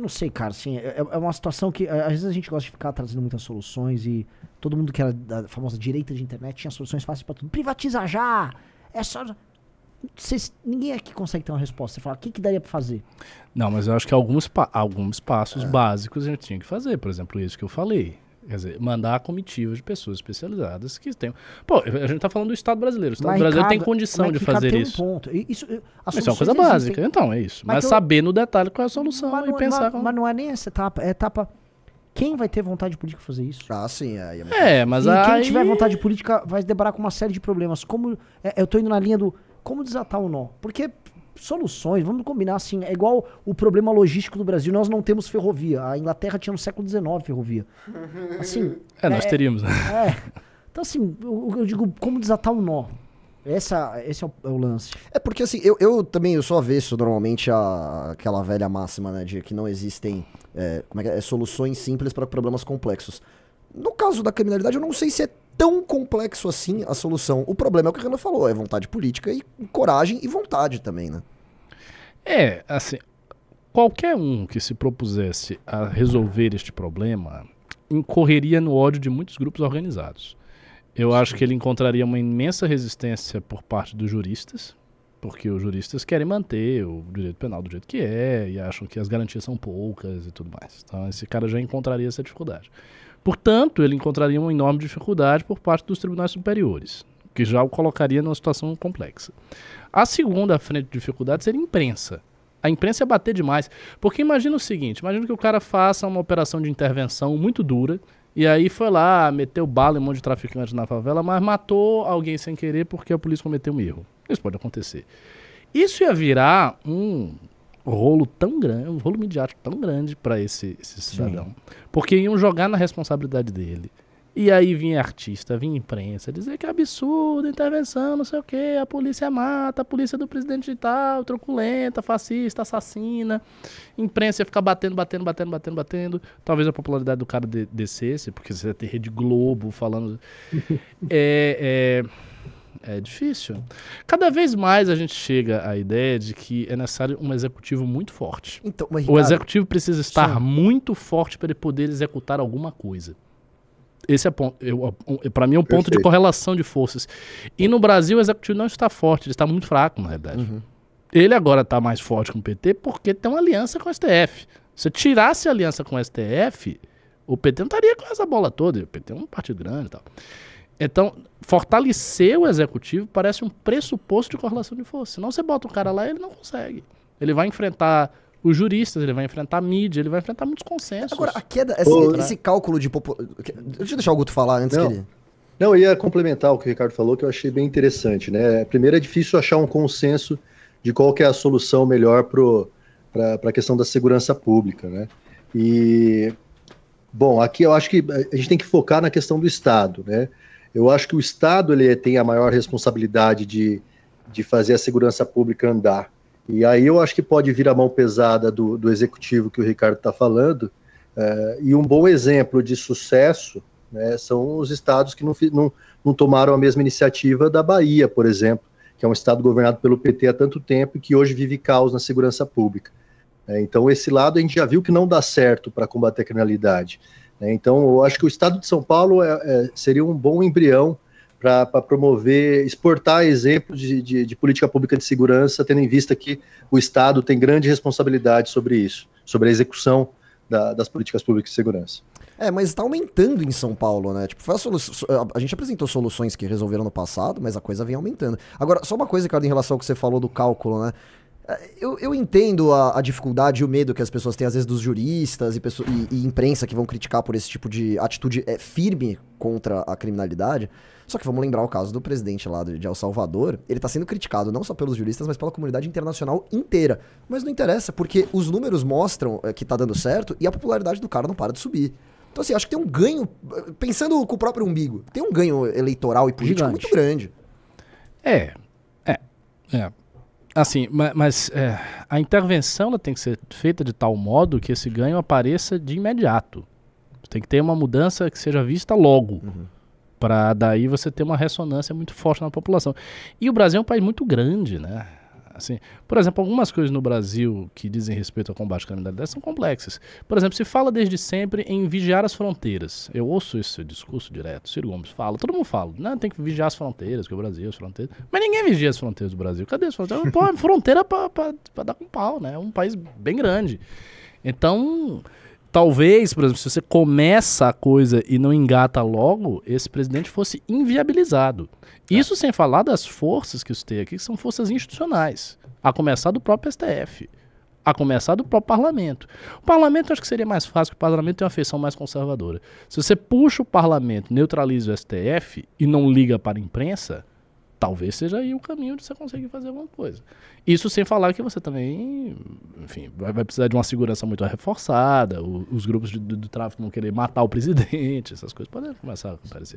não sei, cara, assim, é uma situação que às vezes a gente gosta de ficar trazendo muitas soluções e todo mundo que era da famosa direita de internet tinha soluções fáceis pra tudo. Privatiza já! É só... ninguém aqui consegue ter uma resposta. Você fala, o que daria pra fazer? Não, mas eu acho que alguns passos básicos a gente tinha que fazer. Por exemplo, isso que eu falei. Quer dizer, mandar a comitiva de pessoas especializadas que tenham... Pô, a gente tá falando do Estado brasileiro. O Estado brasileiro tem condição de fazer isso. Isso é uma coisa básica. Então, é isso. Mas saber no detalhe qual é a solução e pensar... Mas não é nem essa etapa. É a etapa... Quem vai ter vontade política pra fazer isso? Ah, sim. Mas e aí... quem tiver vontade política vai se deparar com uma série de problemas. Como... eu tô indo na linha do... Como desatar o nó? Porque... Soluções, vamos combinar assim, é igual o problema logístico do Brasil, nós não temos ferrovia, a Inglaterra tinha no século XIX ferrovia. Assim, nós teríamos, né? Então assim, eu digo, como desatar o nó? Esse é o lance. É porque assim, eu também eu sou avesso normalmente àquela velha máxima, né, de que não existem soluções simples para problemas complexos. No caso da criminalidade, eu não sei se é tão complexo assim a solução. O problema é o que a Renan falou, é vontade política e coragem e vontade também, né? Assim, qualquer um que se propusesse a resolver este problema incorreria no ódio de muitos grupos organizados. Eu acho que ele encontraria uma imensa resistência por parte dos juristas, porque os juristas querem manter o direito penal do jeito que é e acham que as garantias são poucas e tudo mais. Então esse cara já encontraria essa dificuldade. Portanto, ele encontraria uma enorme dificuldade por parte dos tribunais superiores, que já o colocaria numa situação complexa. A segunda frente de dificuldade seria a imprensa. A imprensa ia bater demais. Porque imagina o seguinte, imagina que o cara faça uma operação de intervenção muito dura, e aí foi lá, meteu bala em um monte de traficantes na favela, mas matou alguém sem querer porque a polícia cometeu um erro. Isso pode acontecer. Isso ia virar um rolo tão grande, um rolo midiático tão grande para esse cidadão. Sim. Porque iam jogar na responsabilidade dele. E aí vinha artista, vinha imprensa, dizer que é absurdo, intervenção, não sei o quê, a polícia mata, a polícia do presidente e tal, truculenta, fascista, assassina. Imprensa ia ficar batendo. Talvez a popularidade do cara descesse, porque você ia ter Rede Globo falando... É difícil. Cada vez mais a gente chega à ideia de que é necessário um executivo muito forte. Então, mas, o executivo precisa estar muito forte para ele poder executar alguma coisa. Esse é para mim é um ponto de correlação de forças. E no Brasil o executivo não está forte, ele está muito fraco, na realidade. Uhum. Ele agora está mais forte com o PT porque tem uma aliança com o STF. Se tirasse a aliança com o STF, o PT não estaria com essa bola toda. O PT é um partido grande e tal. Então, fortalecer o executivo parece um pressuposto de correlação de força. Senão você bota o cara lá e ele não consegue. Ele vai enfrentar os juristas, ele vai enfrentar a mídia, ele vai enfrentar muitos consensos. Agora, a queda, esse cálculo de... Deixa eu deixar o Guto falar antes que ele... Não, eu ia complementar o que o Ricardo falou, que eu achei bem interessante, né? Primeiro, é difícil achar um consenso de qual que é a solução melhor para a questão da segurança pública, né? E, bom, aqui eu acho que a gente tem que focar na questão do Estado, né? Eu acho que o Estado ele tem a maior responsabilidade de fazer a segurança pública andar. E aí eu acho que pode vir a mão pesada do executivo que o Ricardo está falando. E um bom exemplo de sucesso, né, são os estados que não tomaram a mesma iniciativa da Bahia, por exemplo, que é um estado governado pelo PT há tanto tempo e que hoje vive caos na segurança pública. Então esse lado a gente já viu que não dá certo para combater a criminalidade. Então, eu acho que o estado de São Paulo seria um bom embrião para promover, exportar exemplos de política pública de segurança, tendo em vista que o Estado tem grande responsabilidade sobre isso, sobre a execução das políticas públicas de segurança. Mas está aumentando em São Paulo, né? Tipo, a gente apresentou soluções que resolveram no passado, mas a coisa vem aumentando. Agora, só uma coisa, Ricardo, em relação ao que você falou do cálculo, né? Eu entendo a dificuldade e o medo que as pessoas têm, às vezes, dos juristas e imprensa que vão criticar por esse tipo de atitude firme contra a criminalidade. Só que vamos lembrar o caso do presidente lá de El Salvador. Ele está sendo criticado não só pelos juristas, mas pela comunidade internacional inteira. Mas não interessa, porque os números mostram que está dando certo e a popularidade do cara não para de subir. Então, assim, acho que tem um ganho, pensando com o próprio umbigo, tem um ganho eleitoral e político muito grande. Assim, mas a intervenção ela tem que ser feita de tal modo que esse ganho apareça de imediato. Tem que ter uma mudança que seja vista logo. Uhum. Para daí você ter uma ressonância muito forte na população. E o Brasil é um país muito grande, né? Assim, por exemplo, algumas coisas no Brasil que dizem respeito ao combate à criminalidade são complexas. Por exemplo, se fala desde sempre em vigiar as fronteiras. Eu ouço esse discurso direto, Ciro Gomes fala, todo mundo fala, não, tem que vigiar as fronteiras, que o Brasil, as fronteiras. Mas ninguém vigia as fronteiras do Brasil. Cadê as fronteiras? Pô, fronteira pra dar com pau, né? É um país bem grande. Então, talvez, por exemplo, se você começa a coisa e não engata logo, esse presidente fosse inviabilizado. Isso sem falar das forças que eu citei aqui, que são forças institucionais. A começar do próprio STF. A começar do próprio parlamento. O parlamento eu acho que seria mais fácil, porque o parlamento tem uma feição mais conservadora. Se você puxa o parlamento, neutraliza o STF e não liga para a imprensa, talvez seja aí o caminho de você conseguir fazer alguma coisa. Isso sem falar que você também, enfim, vai precisar de uma segurança muito reforçada, os grupos do tráfico vão querer matar o presidente, essas coisas podem começar a aparecer.